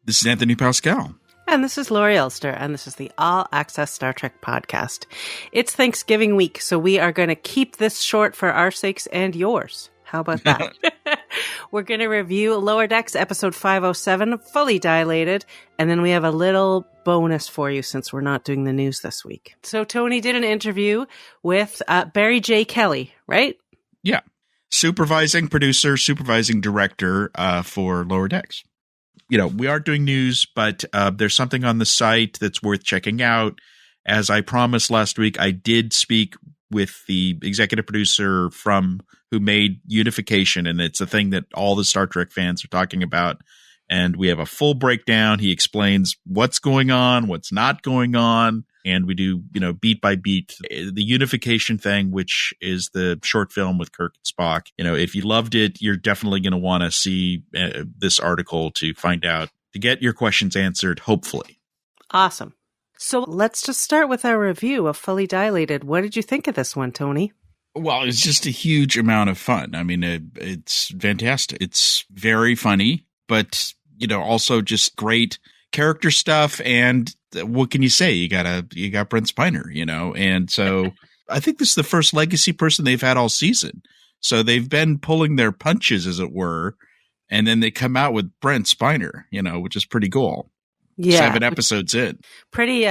This is Anthony Pascal. And this is Laurie Elster, and this is the All Access Star Trek podcast. It's Thanksgiving week, so we are going to keep this short for our sakes and yours. How about that? We're going to review Lower Decks episode 507, Fully Dilated, and then we have a little bonus for you since we're not doing the news this week. So Tony did an interview with Barry J. Kelly, right? Yeah. Supervising producer, supervising director for Lower Decks. You know, we aren't doing news, but there's something on the site that's worth checking out. As I promised last week, I did speak with the executive producer who made Unification, and it's a thing that all the Star Trek fans are talking about. And we have a full breakdown. He explains what's going on, what's not going on, and we do, beat by beat. The Unification thing, which is the short film with Kirk and Spock. If you loved it, you're definitely going to want to see this article to find out, to get your questions answered, hopefully. Awesome. So let's just start with our review of Fully Dilated. What did you think of this one, Tony? Well, it's just a huge amount of fun. I mean, it's fantastic. It's very funny, but, also just great character stuff. And what can you say? You got Brent Spiner, and so I think this is the first legacy person they've had all season. So they've been pulling their punches, as it were. And then they come out with Brent Spiner, which is pretty cool. Yeah. 7 episodes in. Pretty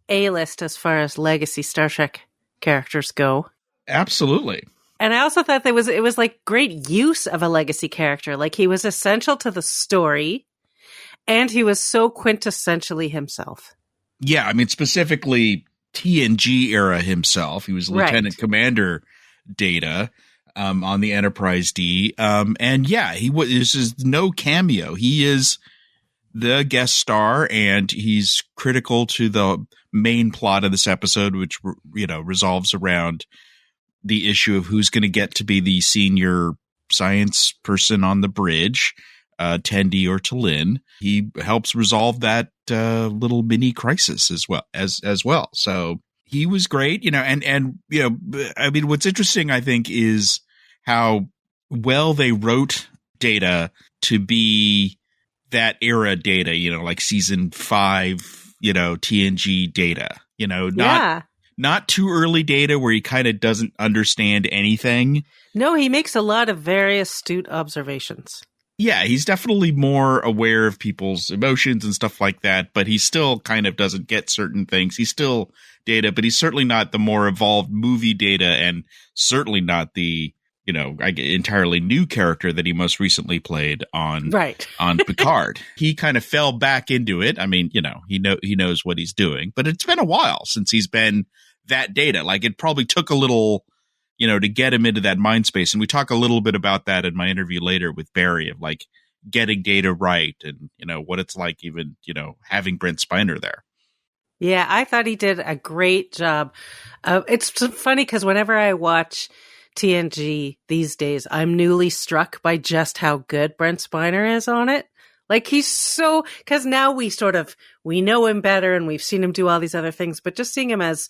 A-list as far as legacy Star Trek characters go. Absolutely. And I also thought it was like great use of a legacy character. Like he was essential to the story and he was so quintessentially himself. Yeah, I mean, specifically TNG era himself. He was Lieutenant Commander Data on the Enterprise D. And yeah, this is no cameo. He is the guest star, and he's critical to the main plot of this episode, which, resolves around the issue of who's going to get to be the senior science person on the bridge, Tendi or T'Lyn. He helps resolve that little mini crisis as well. So he was great, and I mean, what's interesting, I think, is how well they wrote Data to be that era Data, like season 5, TNG Data, not too early Data where he kind of doesn't understand anything. No, he makes a lot of very astute observations. Yeah, he's definitely more aware of people's emotions and stuff like that, but he still kind of doesn't get certain things. He's still Data, but he's certainly not the more evolved movie Data, and certainly not the entirely new character that he most recently played on Picard. He kind of fell back into it. I mean, he knows what he's doing, but it's been a while since he's been that Data. Like, it probably took a little, to get him into that mind space. And we talk a little bit about that in my interview later with Barry, of like getting Data right and, what it's like even, having Brent Spiner there. Yeah, I thought he did a great job. It's funny because whenever I watch TNG these days, I'm newly struck by just how good Brent Spiner is on it. Like, he's so, because now we know him better and we've seen him do all these other things, but just seeing him as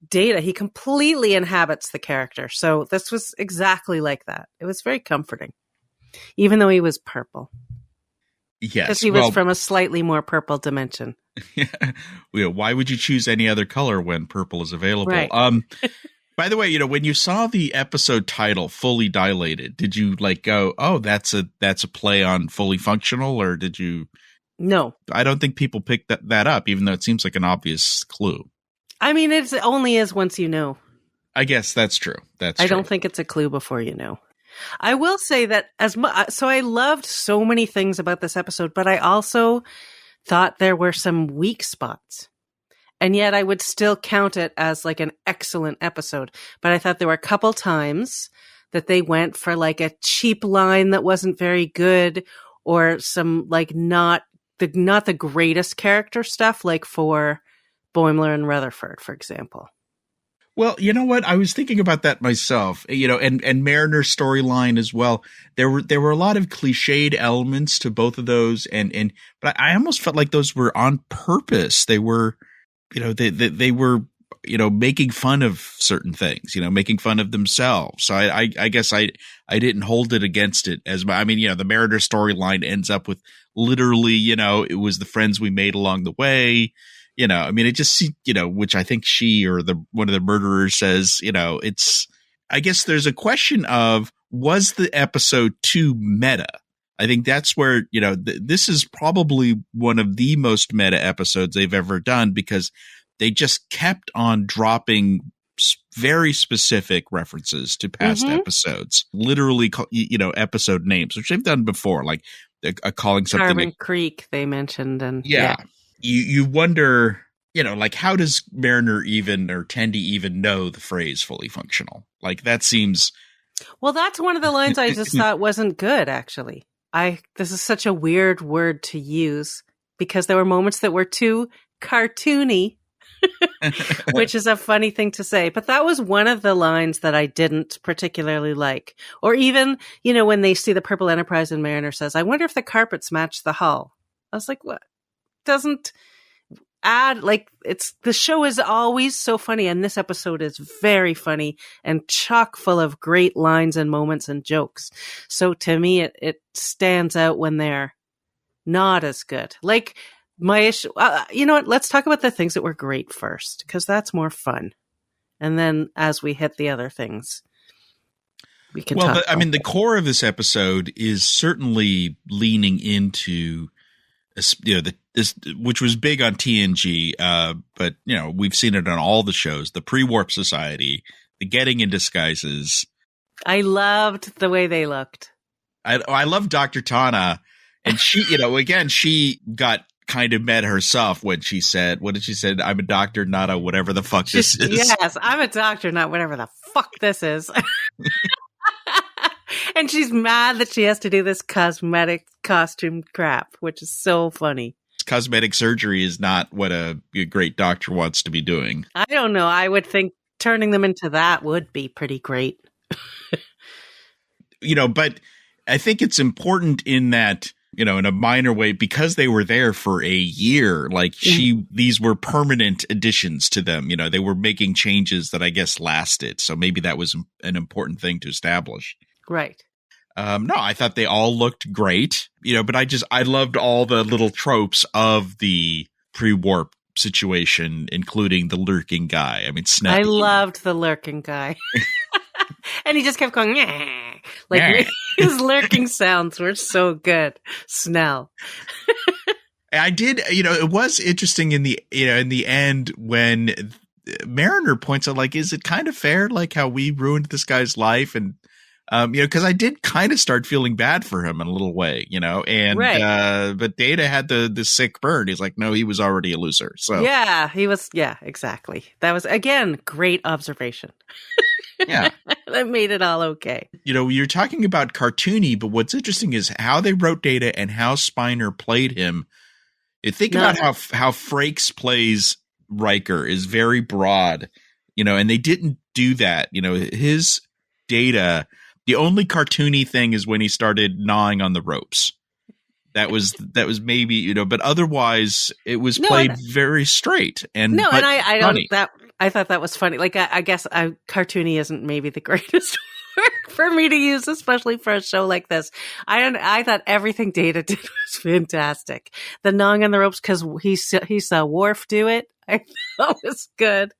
Data, he completely inhabits the character. So this was exactly like that. It was very comforting, even though he was purple. Yes. Because he was from a slightly more purple dimension. Yeah. Why would you choose any other color when purple is available? Right. By the way, when you saw the episode title, Fully Dilated, did you go, oh, that's a play on Fully Functional, or did you? No. I don't think people picked that up, even though it seems like an obvious clue. I mean, it only is once you know. I guess that's true. I don't think it's a clue before you know. I will say that so I loved so many things about this episode, but I also thought there were some weak spots. And yet I would still count it as like an excellent episode. But I thought there were a couple times that they went for like a cheap line that wasn't very good, or some like not the greatest character stuff, like for Boimler and Rutherford, for example. Well, you know what? I was thinking about that myself, and Mariner's storyline as well. There were a lot of cliched elements to both of those. But I almost felt like those were on purpose. They were, they were, making fun of certain things, making fun of themselves. So I guess I didn't hold it against it as much. I mean, the Mariner storyline ends up with literally, it was the friends we made along the way. I mean, it just, which I think she or one of the murderers says, I guess there's a question of, was the episode too meta? I think that's where, this is probably one of the most meta episodes they've ever done, because they just kept on dropping very specific references to past episodes, literally, episode names, which they've done before, like calling something Carbon Creek they mentioned. And yeah. You wonder, like, how does Mariner or Tendi even know the phrase fully functional? Like, that seems... Well, that's one of the lines I just thought wasn't good, actually. This is such a weird word to use, because there were moments that were too cartoony, which is a funny thing to say. But that was one of the lines that I didn't particularly like. Or even, when they see the Purple Enterprise and Mariner says, I wonder if the carpets match the hull. I was like, what? Doesn't add, like, the show is always so funny, and this episode is very funny and chock full of great lines and moments and jokes. So to me, it stands out when they're not as good. Like, my issue, you know what? Let's talk about the things that were great first, because that's more fun. And then as we hit the other things, we can talk. I mean, the core of this episode is certainly leaning into, which was big on TNG, but we've seen it on all the shows: the pre-warp society, the getting in disguises. I loved the way they looked. I love Dr. Tana, and she, again, she got kind of mad herself when she said, what did she say? I'm a doctor, not a whatever the fuck this is. Yes, I'm a doctor, not whatever the fuck this is. And she's mad that she has to do this cosmetic costume crap, which is so funny. Cosmetic surgery is not what a great doctor wants to be doing. I don't know. I would think turning them into that would be pretty great. But I think it's important in that, in a minor way, because they were there for a year, like these were permanent additions to them. They were making changes that I guess lasted. So maybe that was an important thing to establish. Right. No, I thought they all looked great, but I loved all the little tropes of the pre-warp situation, including the lurking guy. I mean, I loved the lurking guy. And he just kept going, "Nyeh." Like his lurking sounds were so good. Snell. I did, it was interesting in the end when Mariner points out, like, is it kind of fair, like how we ruined this guy's life? And, because I did kind of start feeling bad for him in a little way, and, right. But Data had the sick burn. He's like, no, he was already a loser. So yeah, he was. Yeah, exactly. That was, again, great observation. Yeah. That made it all okay. You're talking about cartoony, but what's interesting is how they wrote Data and how Spiner played him. Think about how Frakes plays Riker is very broad, and they didn't do that. His Data, the only cartoony thing is when he started gnawing on the ropes. That was maybe, but otherwise it was played very straight and I funny. I thought that was funny. Like, I guess cartoony isn't maybe the greatest word for me to use, especially for a show like this. I thought everything Data did was fantastic. The gnawing on the ropes, because he saw Worf do it. I thought was good.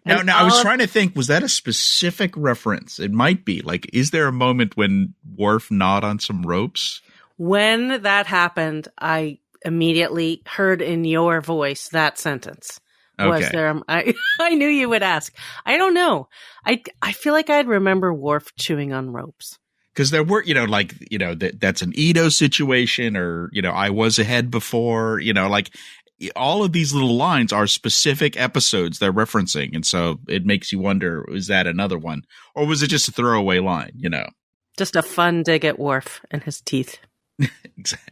Now I was trying to think, was that a specific reference? It might be. Like, is there a moment when Worf gnawed on some ropes? When that happened, I immediately heard in your voice that sentence. Was there? I knew you would ask. I don't know. I feel like I'd remember Worf chewing on ropes. Because there were, that's an Edo situation, or, I was ahead before, like all of these little lines are specific episodes they're referencing. And so it makes you wonder, is that another one? Or was it just a throwaway line, Just a fun dig at Worf and his teeth.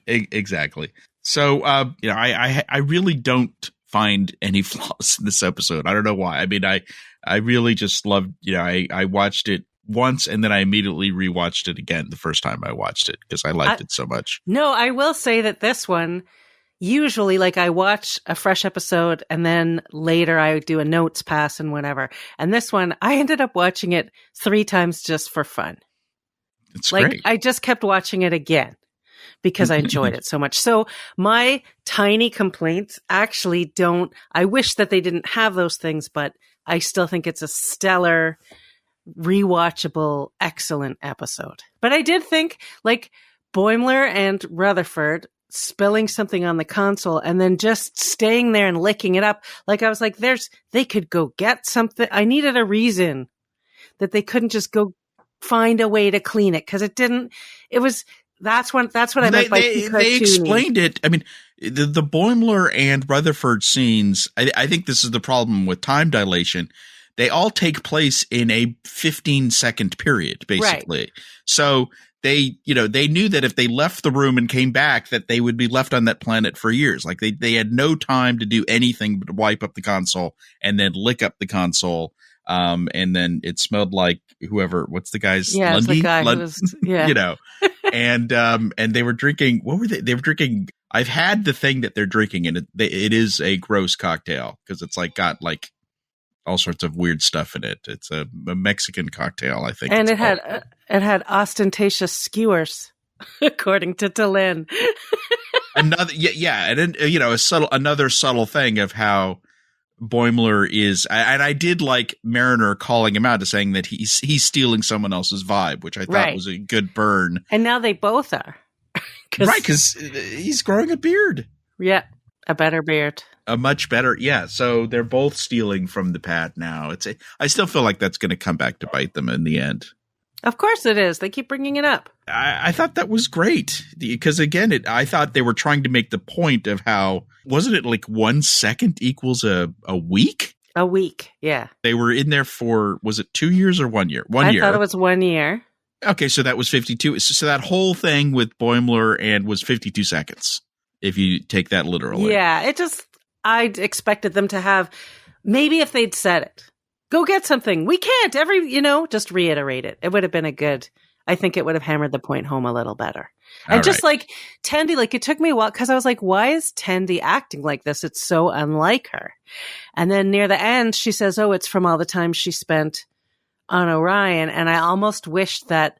Exactly. So, I really don't find any flaws in this episode. I don't know why. I mean, I really just loved, I watched it once and then I immediately rewatched it again the first time I watched it because I liked it so much. No, I will say that this one, usually, like, I watch a fresh episode and then later I do a notes pass and whatever. And this one, I ended up watching it 3 times just for fun. It's like, great. I just kept watching it again. because I enjoyed it so much. So my tiny complaints actually I wish that they didn't have those things, but I still think it's a stellar, rewatchable, excellent episode. But I did think, like, Boimler and Rutherford spilling something on the console and then just staying there and licking it up. Like, I was like, they could go get something. I needed a reason that they couldn't just go find a way to clean it. Cause that's what I meant by they explained it. I mean, the Boimler and Rutherford scenes, I think this is the problem with time dilation. They all take place in a 15-second period, basically. Right. So they knew that if they left the room and came back, that they would be left on that planet for years. Like they had no time to do anything but wipe up the console and then lick up the console. And then it smelled like what's the guy's? Yeah, Lundy? The guy who was, yeah. And they were drinking, what were they? They were drinking, I've had the thing that they're drinking, and it is a gross cocktail because it's like got like all sorts of weird stuff in it. It's a Mexican cocktail, I think. And it had ostentatious skewers, according to T'Lyn. Another, and another subtle thing of how Boimler is, and I did like Mariner calling him out to saying that he's stealing someone else's vibe, which I thought was a good burn. And now they both are. Right, because he's growing a beard. Yeah, a better beard. A much better, yeah. So they're both stealing from the pad now. I still feel like that's going to come back to bite them in the end. Of course it is. They keep bringing it up. I thought that was great because, again, I thought they were trying to make the point of how, wasn't it like 1 second equals a week? A week, yeah. They were in there for, was it 2 years or 1 year? I thought it was 1 year. Okay, so that was 52. So that whole thing with Boimler was 52 seconds, if you take that literally. Yeah, I expected them to have, maybe if they'd said it, go get something. We can't just reiterate it. It would have been I think it would have hammered the point home a little better. And all just right. Like Tendi, like it took me a while because I was like, why is Tendi acting like this? It's so unlike her. And then near the end, she says, oh, it's from all the time she spent on Orion. And I almost wished that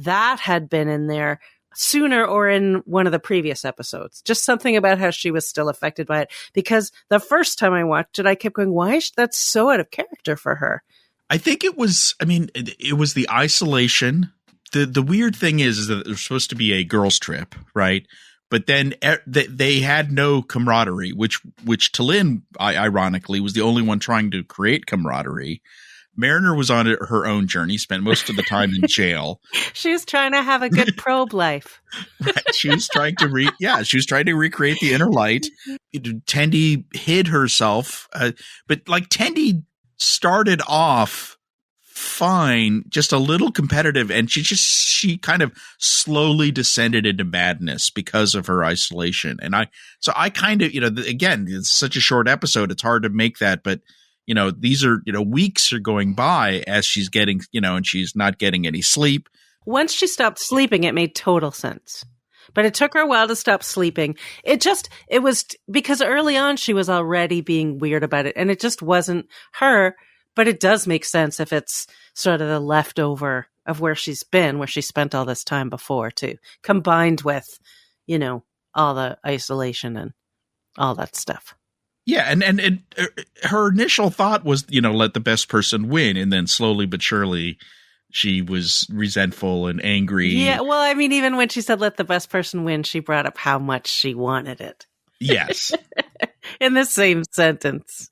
had been in there sooner or in one of the previous episodes. Just something about how she was still affected by it. Because the first time I watched it, I kept going, why is that so out of character for her? I think it was the isolation. The weird thing is that there's supposed to be a girls' trip, right? But then they had no camaraderie, which T'Lyn, ironically, was the only one trying to create camaraderie. Mariner was on her own journey, spent most of the time in jail. She was trying to have a good probe life. Right. She was trying to recreate the inner light. Tendi hid herself, but like Tendi started off fine, just a little competitive, and she kind of slowly descended into madness because of her isolation. And I kind of, again, it's such a short episode, it's hard to make that, but these are, weeks are going by as she's getting, and she's not getting any sleep. Once she stopped sleeping, it made total sense. But it took her a while to stop sleeping. It was because early on she was already being weird about it, and it just wasn't her. But it does make sense if it's sort of the leftover of where she's been, where she spent all this time before too, combined with, all the isolation and all that stuff. Yeah, and her initial thought was, let the best person win, and then slowly but surely she was resentful and angry. Yeah, well, I mean, even when she said let the best person win, she brought up how much she wanted it. Yes. In the same sentence.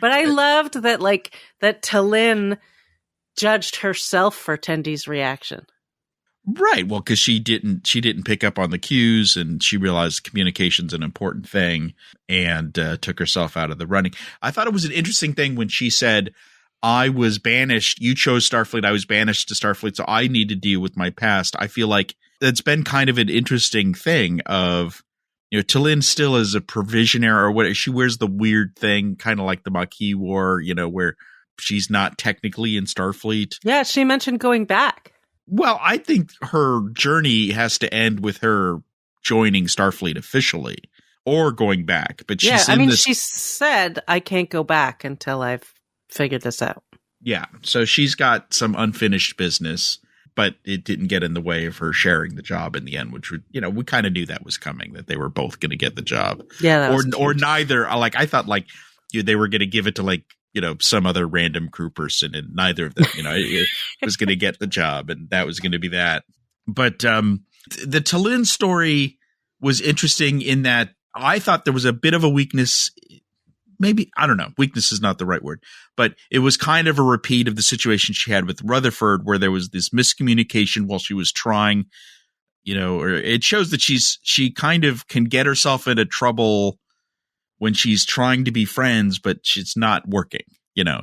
But I loved that, that T'Lyn judged herself for Tendi's reaction. Right. Well, because she didn't pick up on the cues, and she realized communication's an important thing, and took herself out of the running. I thought it was an interesting thing when she said, I was banished. You chose Starfleet. I was banished to Starfleet, so I need to deal with my past. I feel like that's been kind of an interesting thing of, T'Lyn still is a provisioner or what. She wears the weird thing, kind of like the Maquis wore, where she's not technically in Starfleet. Yeah, she mentioned going back. Well, I think her journey has to end with her joining Starfleet officially or going back. But she's she said, I can't go back until I've figured this out. Yeah. So she's got some unfinished business. but it didn't get in the way of her sharing the job in the end, which would, we kind of knew that was coming, that they were both going to get the job. Yeah. Or neither. Like, I thought like they were going to give it to like, some other random crew person, and neither of them, it was going to get the job, and that was going to be that. But the T'Lyn story was interesting in that I thought there was a bit of a weakness. Maybe, I don't know, weakness is not the right word, but it was kind of a repeat of the situation she had with Rutherford, where there was this miscommunication while she was trying, or it shows that she kind of can get herself into trouble when she's trying to be friends, but it's not working,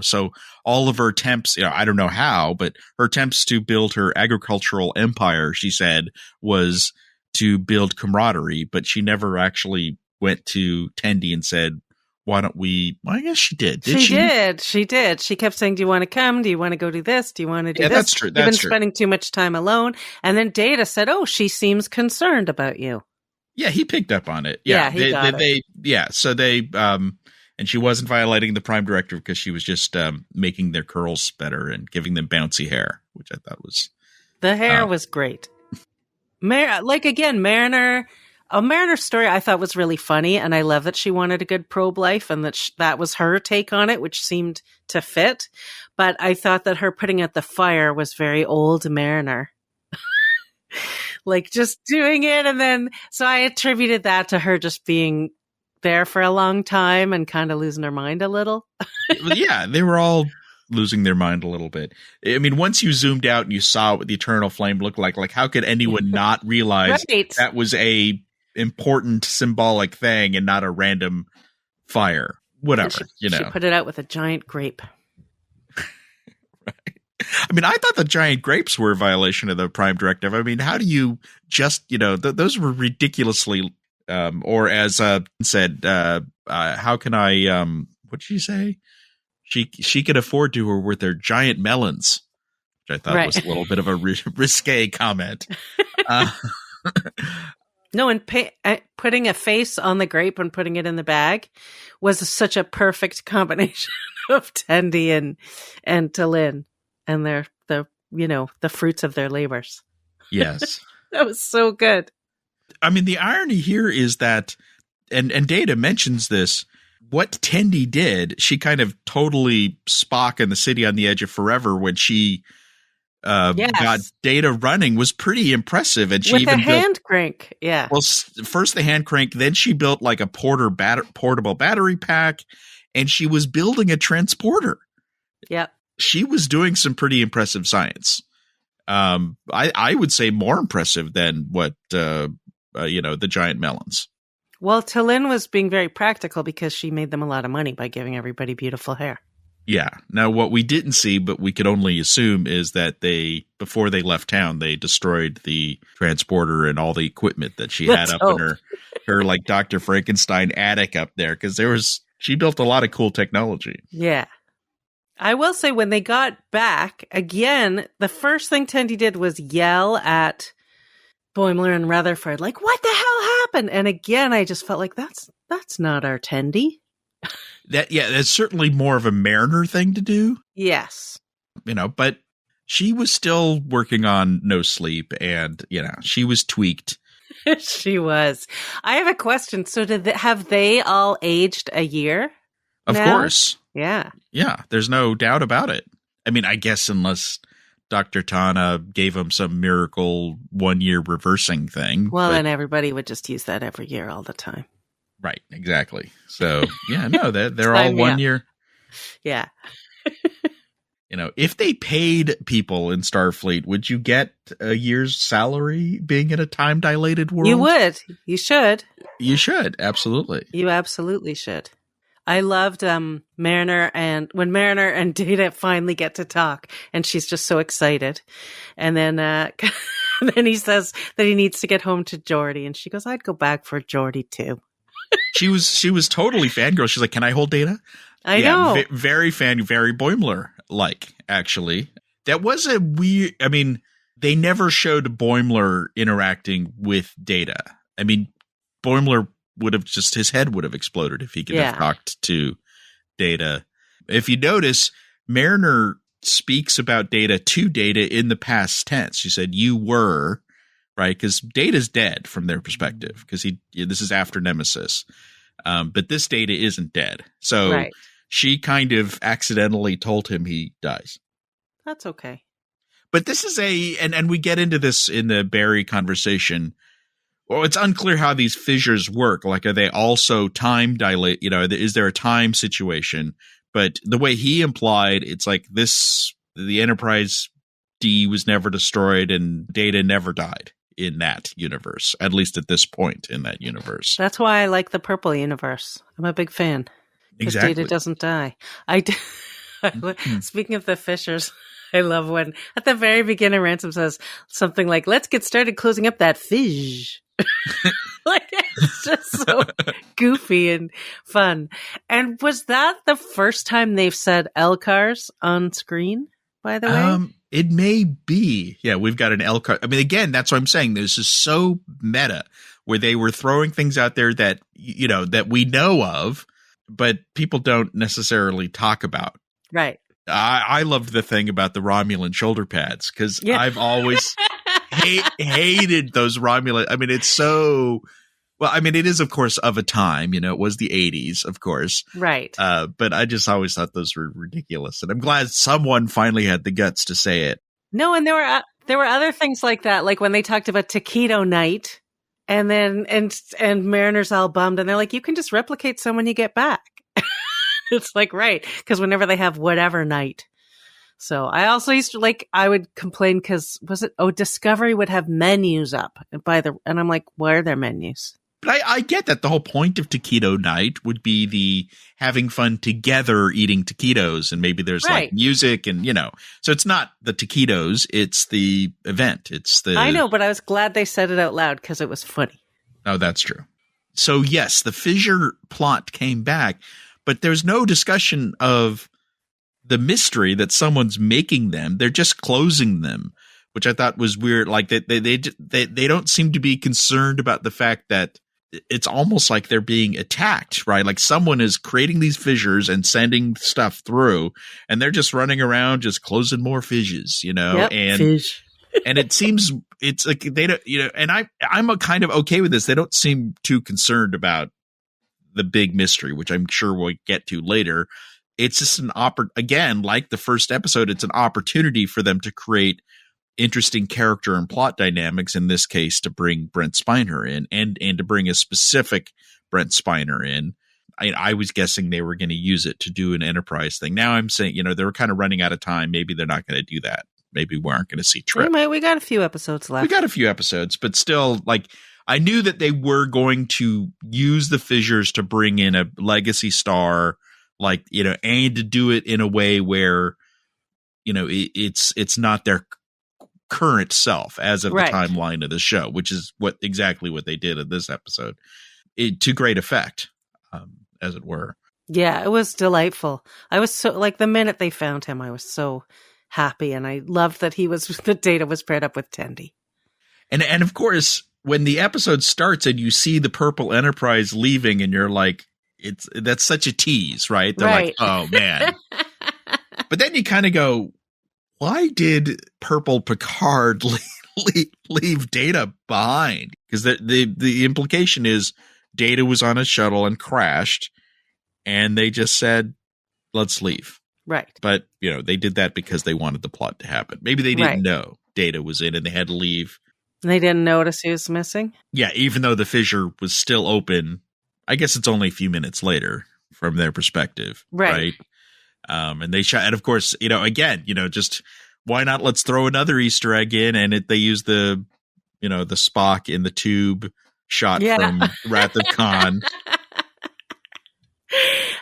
so all of her attempts, I don't know how, but her attempts to build her agricultural empire, she said, was to build camaraderie, but she never actually went to Tendi and said, why don't we? Well, I guess she did. She did. She kept saying, do you want to come? Do you want to go do this? Do you want to do this? That's true. You've been spending too much time alone. And then Data said, oh, she seems concerned about you. Yeah, he picked up on it. Yeah, he got it. Yeah, so they, and she wasn't violating the Prime Directive because she was just making their curls better and giving them bouncy hair, which I thought was. The hair was great. Mariner. A Mariner story I thought was really funny, and I love that she wanted a good probe life, and that was her take on it, which seemed to fit. But I thought that her putting out the fire was very old Mariner. Like just doing it, and then so I attributed that to her just being there for a long time and kind of losing her mind a little. Yeah, they were all losing their mind a little bit. I mean, once you zoomed out and you saw what the eternal flame looked like how could anyone not realize that was a important symbolic thing and not a random fire? Whatever, she put it out with a giant grape. Right. I mean, I thought the giant grapes were a violation of the Prime Directive. I mean, how do you just, those were ridiculously, or as said, how can I, what did she say? She could afford to her with their giant melons, which I thought was a little bit of a risque comment. No, and putting a face on the grape and putting it in the bag was such a perfect combination of Tendi and T'Lyn and the fruits of their labors. Yes. That was so good. I mean, the irony here is that, and Data mentions this, what Tendi did, she kind of totally Spock in the City on the Edge of Forever when she got Data running was pretty impressive. And she with even a hand crank. Yeah. Well, first the hand crank, then she built like a portable battery pack, and she was building a transporter. Yeah. She was doing some pretty impressive science. I would say more impressive than what, the giant melons. Well, T'Lyn was being very practical because she made them a lot of money by giving everybody beautiful hair. Yeah. Now, what we didn't see, but we could only assume, is that before they left town, they destroyed the transporter and all the equipment that she had up in her like Dr. Frankenstein attic up there, because she built a lot of cool technology. Yeah. I will say, when they got back, again, the first thing Tendi did was yell at Boimler and Rutherford, like, what the hell happened? And again, I just felt like that's not our Tendi. That's certainly more of a Mariner thing to do. Yes. But she was still working on no sleep, and, she was tweaked. She was. I have a question. So have they all aged a year? Of course. Yeah. Yeah. There's no doubt about it. I mean, I guess unless Dr. Tana gave him some miracle 1 year reversing thing. Well, then everybody would just use that every year all the time. Right. Exactly. So yeah, no, they're all 1 year. Yeah. If they paid people in Starfleet, would you get a year's salary being in a time dilated world? You would. You should. You should. Absolutely. You absolutely should. I loved Mariner, and when Mariner and Data finally get to talk, and she's just so excited. And then then he says that he needs to get home to Geordi, and she goes, I'd go back for Geordi too. She was totally fangirl. She's like, can I hold Data? I know. Very very Boimler-like, actually. That was a weird, I mean, they never showed Boimler interacting with Data. I mean, Boimler his head would have exploded if he could have talked to Data. If you notice, Mariner speaks about Data to Data in the past tense. She said, you were, right? Because Data's dead from their perspective, because this is after Nemesis. But this Data isn't dead. So she kind of accidentally told him he dies. That's okay. But this is and we get into this in the Barry conversation. Well, it's unclear how these fissures work. Like, are they also time dilate? Is there a time situation? But the way he implied, it's like the Enterprise D was never destroyed and Data never died in that universe, at least at this point in that universe. That's why I like the purple universe. I'm a big fan. Because Data doesn't die. Speaking of the fissures, I love when at the very beginning Ransom says something like, let's get started closing up that fizz. Like, it's just so goofy and fun. And was that the first time they've said LCARS on screen, by the way? It may be. Yeah, we've got an LCAR. I mean, again, that's what I'm saying. This is so meta, where they were throwing things out there that, that we know of, but people don't necessarily talk about. Right. I loved the thing about the Romulan shoulder pads, because I've always hated those Romulan. I mean, it's so well. I mean, it is, of course, of a time. It was the 80s, of course. Right. But I just always thought those were ridiculous, and I'm glad someone finally had the guts to say it. No, and there were other things like that, like when they talked about Taquito Night, and then and Mariner's all bummed, and they're like, "You can just replicate someone you get back." It's like, right, because whenever they have whatever night. So I also used to I would complain because Discovery would have menus up and I'm like, where are their menus? But I get that the whole point of Taquito Night would be the having fun together eating taquitos, and maybe there's like music and, so it's not the taquitos, it's the event. I know, but I was glad they said it out loud because it was funny. Oh, that's true. So yes, the fissure plot came back, but there's no discussion of the mystery that someone's making them. They're just closing them, which I thought was weird. Like they don't seem to be concerned about the fact that it's almost like they're being attacked, right? Like someone is creating these fissures and sending stuff through, and they're just running around, just closing more fissures, Yep, and fish. And it seems it's like they don't, and I'm a kind of okay with this. They don't seem too concerned about the big mystery, which I'm sure we'll get to later. It's just again, like the first episode, it's an opportunity for them to create interesting character and plot dynamics, in this case, to bring Brent Spiner in and to bring a specific Brent Spiner in. I was guessing they were going to use it to do an Enterprise thing. Now I'm saying, they were kind of running out of time. Maybe they're not going to do that. Maybe we aren't going to see Trip. We got a few episodes left. We got a few episodes, but still, I knew that they were going to use the fissures to bring in a legacy star, and to do it in a way where, it's not their current self as of the timeline of the show, which is exactly what they did in this episode, to great effect, as it were. Yeah, it was delightful. I was so the minute they found him, I was so happy, and I loved that the Data was paired up with Tendi. And of course, when the episode starts and you see the purple Enterprise leaving, and you're like, that's such a tease, right? They're like, oh man. But then you kind of go, why did purple Picard leave Data behind? Because the implication is Data was on a shuttle and crashed, and they just said, let's leave. Right. But, they did that because they wanted the plot to happen. Maybe they didn't know Data was in and they had to leave. And they didn't notice he was missing? Yeah, even though the fissure was still open. I guess it's only a few minutes later from their perspective. Right. And they shot, and of course, again, just why not? Let's throw another Easter egg in, and they use the Spock in the tube shot from Wrath of Khan.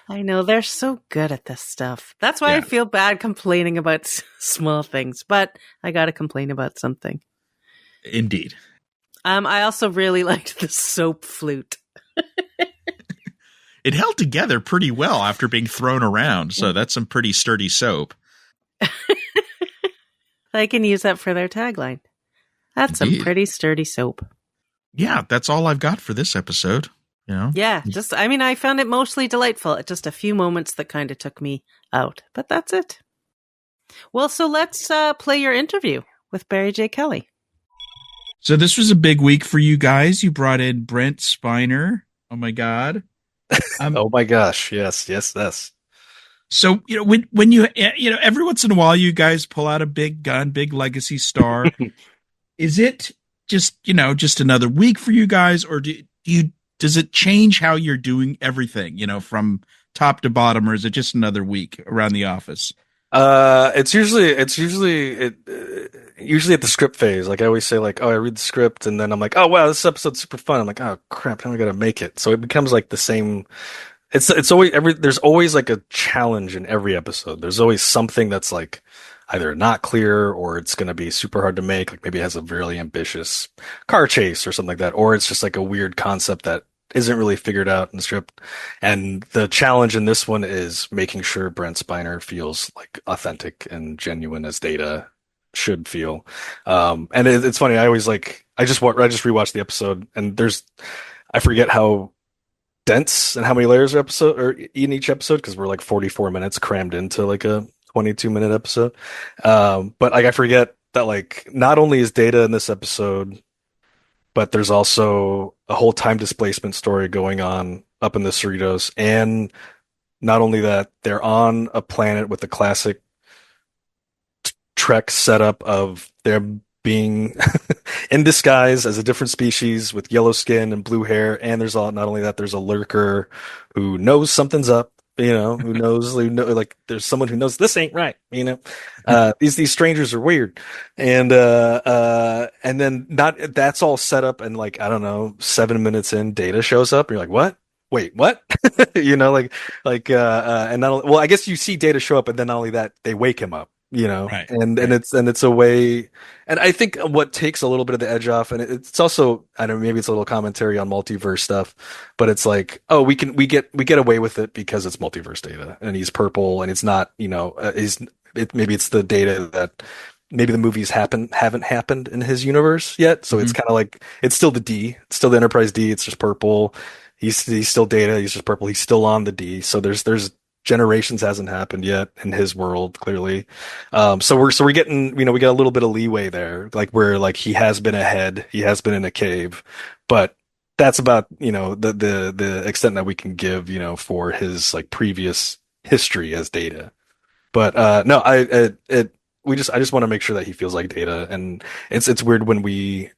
I know, they're so good at this stuff. That's why I feel bad complaining about small things, but I got to complain about something. Indeed. I also really liked the soap flute. It held together pretty well after being thrown around, so that's some pretty sturdy soap. They can use that for their tagline. That's Indeed. Some pretty sturdy soap. Yeah, that's all I've got for this episode. Yeah, I found it mostly delightful. Just a few moments that kind of took me out, but that's it. Well, so let's play your interview with Barry J. Kelly. So this was a big week for you guys. You brought in Brent Spiner. Oh my God. Oh my gosh. Yes. So, when every once in a while you guys pull out a big gun, big legacy star. Is it just another week for you guys, or does it change how you're doing everything, from top to bottom, or is it just another week around the office? Usually at the script phase. Like I always say, like, oh, I read the script and then I'm like, oh wow, this episode's super fun. I'm like, oh crap, now I gotta make it. So it becomes like the same. It's always there's always like a challenge in every episode. There's always something that's like either not clear or it's going to be super hard to make. Like maybe it has a really ambitious car chase or something like that, or it's just like a weird concept that isn't really figured out in the script. And the challenge in this one is making sure Brent Spiner feels like authentic and genuine as Data should feel. And it's funny. I just rewatched the episode and I forget how dense and how many layers in each episode because we're like 44 minutes crammed into like a 22-minute episode. But like I forget that like not only is Data in this episode, but there's also a whole time displacement story going on up in the Cerritos, and not only that, they're on a planet with the classic Trek setup of them being in disguise as a different species with yellow skin and blue hair, and not only that, there's a lurker who knows something's up, like there's someone who knows this ain't right, these strangers are weird, and then not that's all set up, and like I don't know, 7 minutes in, Data shows up, and you're like, what? Wait, what? And not only, well, I guess you see Data show up, and then not only that, they wake him up. Right. And it's a way, and I think what takes a little bit of the edge off, and it's also, I don't know, maybe it's a little commentary on multiverse stuff, but it's like, oh, we get away with it because it's multiverse Data, and he's purple, and it's not, maybe it's the Data that maybe the movies haven't happened in his universe yet, so it's kind of like it's still it's still the Enterprise D, it's just purple. He's still Data, he's just purple, he's still on the D, so there's Generations hasn't happened yet in his world, clearly. So we're getting, we got a little bit of leeway there, like where like he has been ahead, he has been in a cave, but that's about, the extent that we can give, for his like previous history as Data. But no, I just want to make sure that he feels like Data, and it's weird when we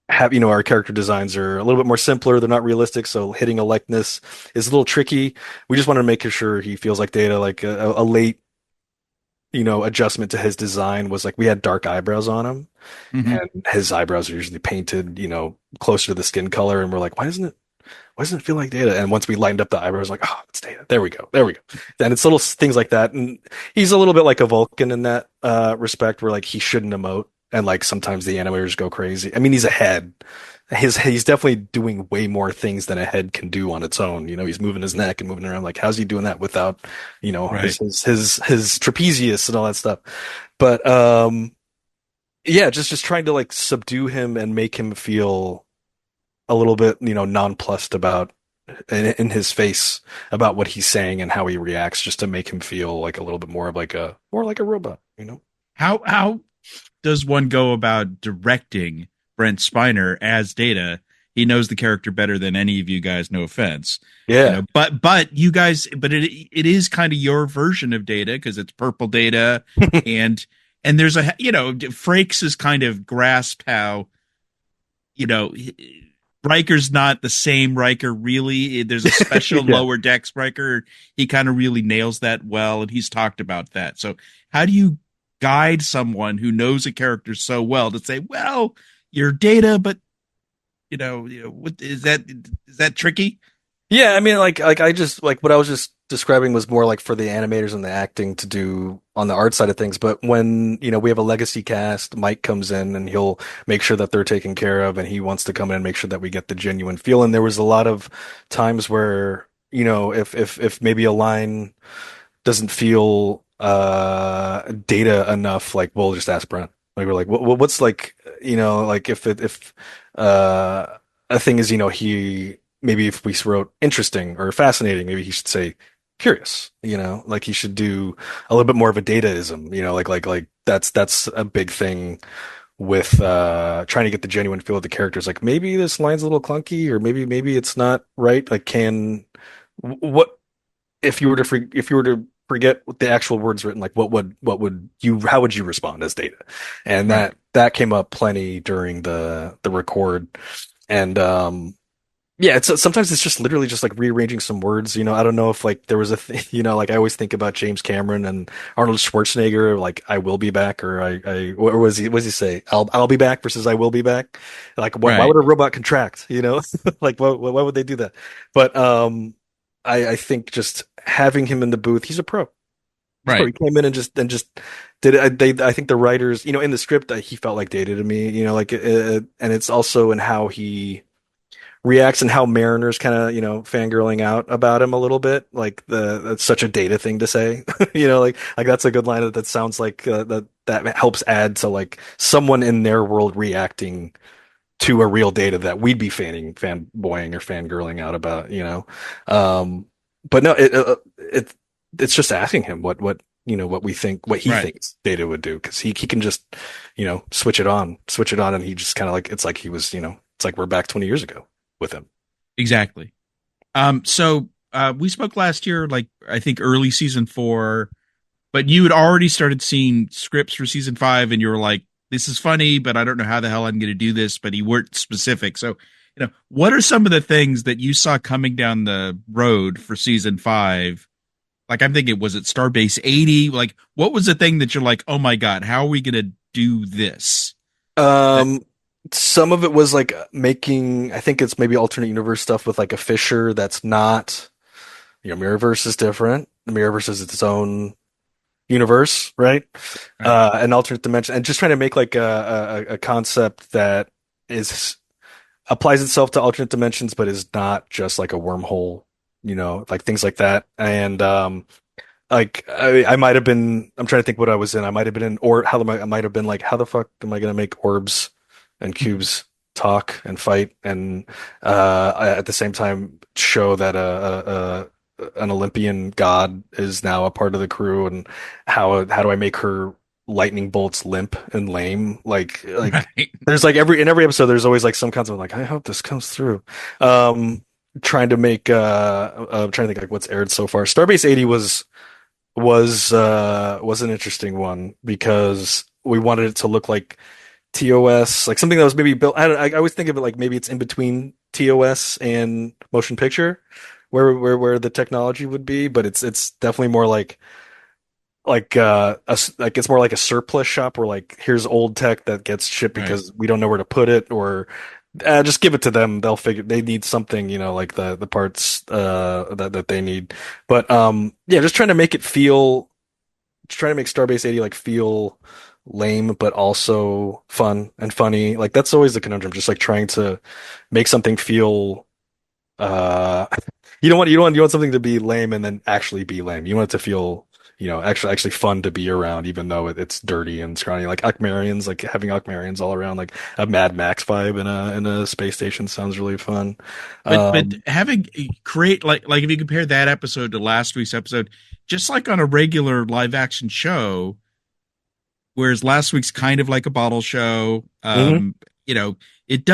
have, our character designs are a little bit more simpler. They're not realistic. So hitting a likeness is a little tricky. We just wanted to make sure he feels like Data. Like a late, adjustment to his design was like we had dark eyebrows on him, and his eyebrows are usually painted, closer to the skin color. And we're like, why doesn't it feel like Data? And once we lightened up the eyebrows, like, oh, it's Data. There we go. And it's little things like that. And he's a little bit like a Vulcan in that respect, where like he shouldn't emote. And like sometimes the animators go crazy. I mean, he's a head. He's definitely doing way more things than a head can do on its own. He's moving his neck and moving around. Like, how's he doing that without, right. his trapezius and all that stuff? But yeah, just trying to like subdue him and make him feel a little bit, nonplussed about in his face about what he's saying and how he reacts, just to make him feel like a little bit more like a robot. How does one go about directing Brent Spiner as Data? He knows the character better than any of you guys, no offense. Yeah. But you guys, it is kind of your version of Data because it's purple Data and there's Frakes has kind of grasped how, Riker's not the same Riker really. There's a special lower decks Riker. He kind of really nails that well, and he's talked about that. So how do you guide someone who knows a character so well to say, well, you're Data, but what is that tricky? Yeah, I mean, like I just like what I was just describing was more like for the animators and the acting to do on the art side of things. But when we have a legacy cast, Mike comes in and he'll make sure that they're taken care of, and he wants to come in and make sure that we get the genuine feel. And there was a lot of times where if maybe a line doesn't feel Data enough, like we'll just ask Brent. Like we're like, what's like, like if a thing is, he maybe if we wrote interesting or fascinating, maybe he should say curious, like he should do a little bit more of a dataism, like that's a big thing with trying to get the genuine feel of the characters. Like maybe this line's a little clunky, or maybe it's not right. Like what if you were to forget what the actual words written, like how would you respond as Data? And Right. that came up plenty during the record. And yeah, sometimes it's just literally just like rearranging some words. I don't know if like there was like I always think about James Cameron and Arnold Schwarzenegger, like I will be back, or what was he say? I'll be back versus I will be back. Like why Right. would a robot contract? Like why would they do that? But I think just having him in the booth, he's a pro. So Right. he came in and just did it. I think the writers, in the script, he felt like Data to me. Like and it's also in how he reacts and how Mariner's kind of, fangirling out about him a little bit. Like that's such a Data thing to say, like that's a good line that sounds like that helps add to like someone in their world reacting to a real Data that we'd be fanboying or fangirling out about. But no, it's just asking him what what he Right. thinks Data would do, because he can just switch it on, and he just kind of like it's like he was it's like we're back 20 years ago with him. Exactly. So we spoke last year, like I think early season 4, but you had already started seeing scripts for season 5, and you were like, "This is funny, but I don't know how the hell I'm going to do this." But you weren't specific. So, what are some of the things that you saw coming down the road for season 5? Like I'm thinking, was it Starbase 80? Like, what was the thing that you're like, "Oh my god, how are we going to do this?" Um, some of it was like making, I think it's maybe alternate universe stuff with like a Fisher that's not, Mirrorverse is different. The Mirrorverse is its own universe, right? Right. An alternate dimension, and just trying to make like a concept that is applies itself to alternate dimensions, but is not just like a wormhole, like things like that. And like I might have been, I'm trying to think what I was in. I might have been in, or I might have been like, how the fuck am I gonna make orbs and cubes talk and fight, and at the same time show that an Olympian god is now a part of the crew, and how do I make her lightning bolts limp and lame? Like Right. there's like in every episode there's always like some concept of like, I hope this comes through. Um, trying to make I'm trying to think like what's aired so far. Starbase 80 was an interesting one because we wanted it to look like TOS, like something that was maybe built. I always think of it like maybe it's in between TOS and motion picture, where the technology would be, but it's definitely more like it's more like a surplus shop where like here's old tech that gets shipped Right. because we don't know where to put it, or just give it to them. They'll figure they need something, like the parts that they need. But yeah, just trying to make it feel, trying to make Starbase 80 like feel lame but also fun and funny. Like that's always the conundrum, just like trying to make something feel uh you don't want something to be lame and then actually be lame. You want it to feel, actually fun to be around, even though it's dirty and scrawny. Like Ackmarians, like having Ackmarians all around, like a Mad Max vibe in a space station sounds really fun. But Um, having create like if you compare that episode to last week's episode, just like on a regular live action show, whereas last week's kind of like a bottle show, mhm. it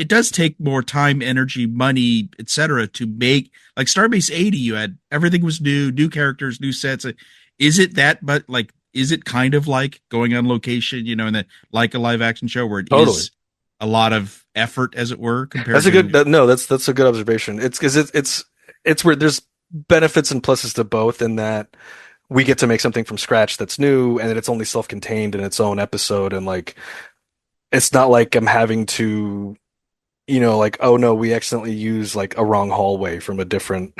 does take more time, energy, money, etc. to make like Starbase 80. You had everything was new characters, new sets. Is it that? But like, is it kind of like going on location? And that like a live action show where it Totally. is a lot of effort, as it were, That's compared a good to no, that's a good observation. It's because it's where there's benefits and pluses to both, in that we get to make something from scratch that's new, and that it's only self-contained in its own episode, and like it's not like I'm having to, like, oh no, we accidentally used like a wrong hallway from a different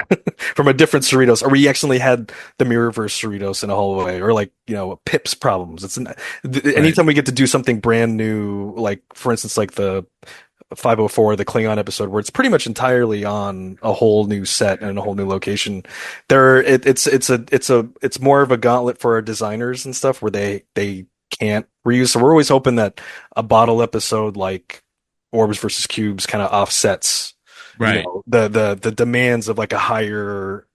from a different Cerritos, or we accidentally had the Mirrorverse Cerritos in a hallway, or like, Pip's problems. right, Anytime we get to do something brand new, like for instance, like the 504, the Klingon episode, where it's pretty much entirely on a whole new set and a whole new location. It's more of a gauntlet for our designers and stuff, where they can't reuse. So we're always hoping that a bottle episode like Orbs versus Cubes kind of offsets, right, the demands of like a higher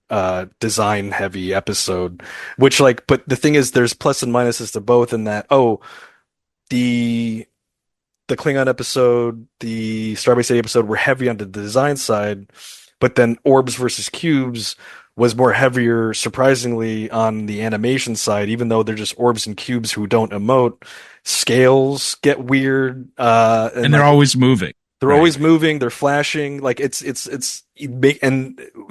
design heavy episode, which like, but the thing is, there's plus and minuses to both in that, oh, the Klingon episode, the Starbase 80 episode were heavy on the design side, but then Orbs versus Cubes was more heavier, surprisingly, on the animation side, even though they're just orbs and cubes who don't emote. Scales get weird, and they're always moving. They're always moving. They're flashing. Like and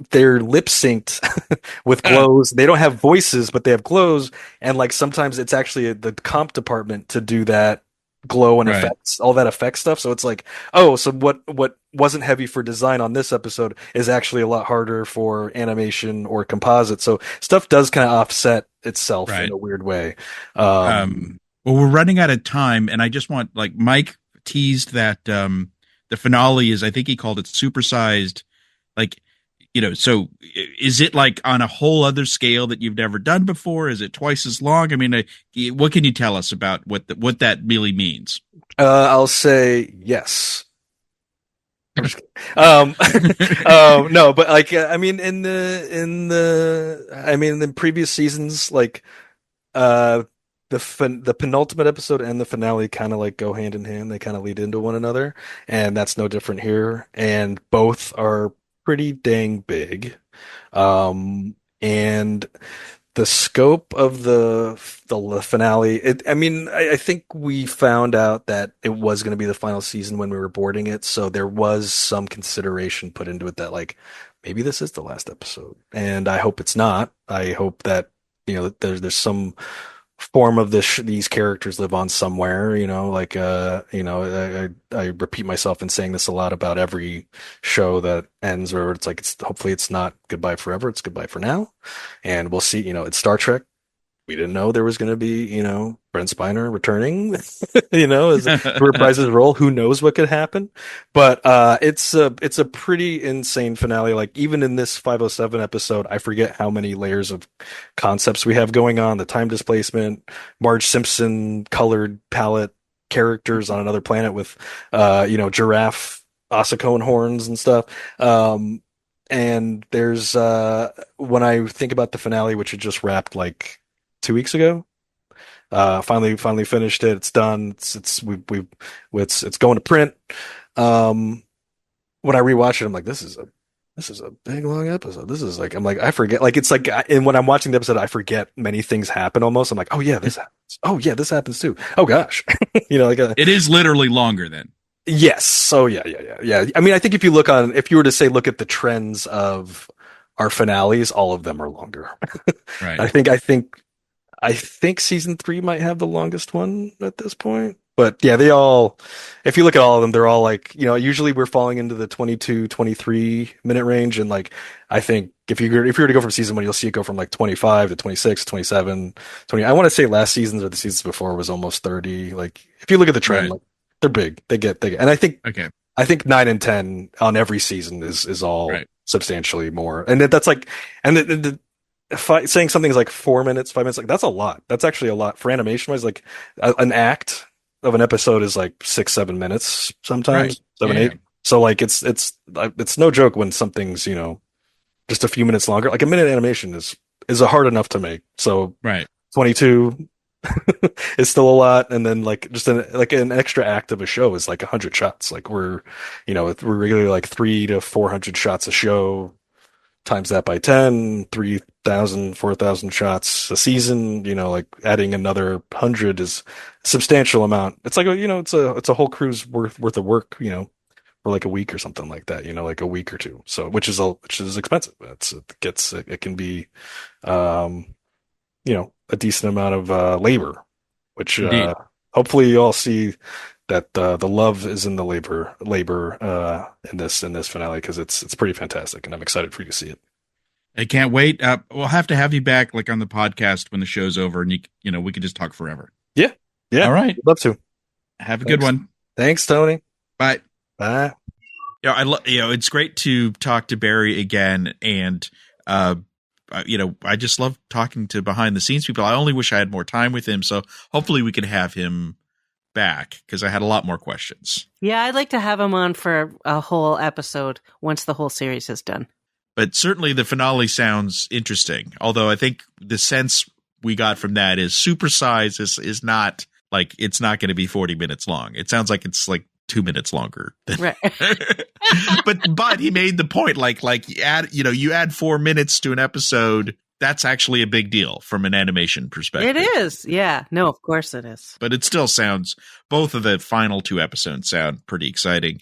they're lip synced with glows. They don't have voices, but they have glows. And like sometimes it's actually the comp department to do that glow and effects, all that effect stuff. So it's like, oh, so what wasn't heavy for design on this episode is actually a lot harder for animation or composite. So stuff does kind of offset itself in a weird way. Well, we're running out of time, and I just want, like, Mike teased that the finale is, I think he called it supersized. Like, you know, so is it like on a whole other scale that you've never done before? Is it twice as long? I mean, what can you tell us about what that really means? I'll say yes. No, but like, I mean, in previous seasons, like, the penultimate episode and the finale kind of like go hand in hand. They kind of lead into one another, and that's no different here. And both are pretty dang big. And the scope of the finale, I think we found out that it was going to be the final season when we were boarding it, so there was some consideration put into it that like maybe this is the last episode, and I hope it's not. I hope that, you know, there's some form of these characters live on somewhere, you know, like, you know, I repeat myself in saying this a lot about every show that ends, or it's like, hopefully it's not goodbye forever, it's goodbye for now. And we'll see, you know, it's Star Trek. We didn't know there was going to be, you know, Brent Spiner returning, you know, to reprise his role. Who knows what could happen? But it's a pretty insane finale. Like, even in this 507 episode, I forget how many layers of concepts we have going on. The time displacement, Marge Simpson colored palette characters on another planet with, you know, giraffe ossicone horns and stuff. And there's when I think about the finale, which had just wrapped like 2 weeks ago, finally finished it. It's done. It's going to print. When I rewatch it, I'm like, this is a big long episode. This is like, I'm like, I forget. Like, it's like, and when I'm watching the episode, I forget many things happen almost. I'm like, oh yeah, this happens. Oh yeah, this happens too. Oh gosh, you know, like it is literally longer then. Yes. So yeah. I mean, I think if you look at the trends of our finales, all of them are longer. Right. I think season 3 might have the longest one at this point. But yeah, if you look at all of them, they're all like, you know, usually we're falling into the 22, 23 minute range. And like, I think if you were to go from season 1, you'll see it go from like 25 to 26, 27, 20. I want to say last seasons or the seasons before was almost 30. Like, if you look at the trend, like, they're big. They get, and I think 9 and 10 on every season is all substantially more. And that's like, and saying something's like 4 minutes, 5 minutes, like that's a lot. That's actually a lot for animation wise. Like an act of an episode is like 6-7 minutes sometimes, 7-8. So like it's no joke when something's, you know, just a few minutes longer. Like a minute animation is a hard enough to make. So 22 is still a lot, and then like just an extra act of a show is like 100 shots. Like we're regularly like 300 to 400 shots a show. Times that by 10, 3,000, 4,000 shots a season, you know, like adding another 100 is a substantial amount. It's like, you know, it's a whole crew's worth of work, you know, for like a week or something like that, you know, like a week or two. So, which is expensive. It can be, you know, a decent amount of, labor, which, hopefully you all see that the love is in the labor in this finale, because it's pretty fantastic, and I'm excited for you to see it. I can't wait. We'll have to have you back, like on the podcast when the show's over, and you know we could just talk forever. Yeah. All right. Love to. Have a good one. Thanks, Tony. Bye. Bye. You know, it's great to talk to Barry again, and you know, I just love talking to behind the scenes people. I only wish I had more time with him, so hopefully we can have him back, because I had a lot more questions. Yeah, I'd like to have him on for a whole episode once the whole series is done. But certainly the finale sounds interesting. Although I think the sense we got from that is supersize is not like, it's not going to be 40 minutes long. It sounds like it's like 2 minutes longer. Right. but he made the point, like you add 4 minutes to an episode. That's actually a big deal from an animation perspective. It is. Yeah. No, of course it is. But it still sounds, both of the final 2 episodes sound pretty exciting.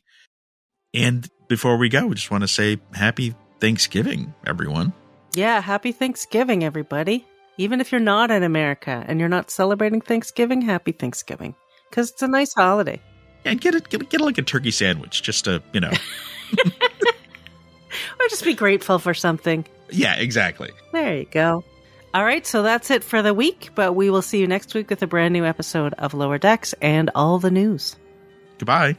And before we go, we just want to say happy Thanksgiving, everyone. Yeah, happy Thanksgiving, everybody. Even if you're not in America and you're not celebrating Thanksgiving, happy Thanksgiving. Because it's a nice holiday. And get like a turkey sandwich, just to, Or just be grateful for something. Yeah, exactly. There you go. All right, so that's it for the week, but we will see you next week with a brand new episode of Lower Decks and all the news. Goodbye.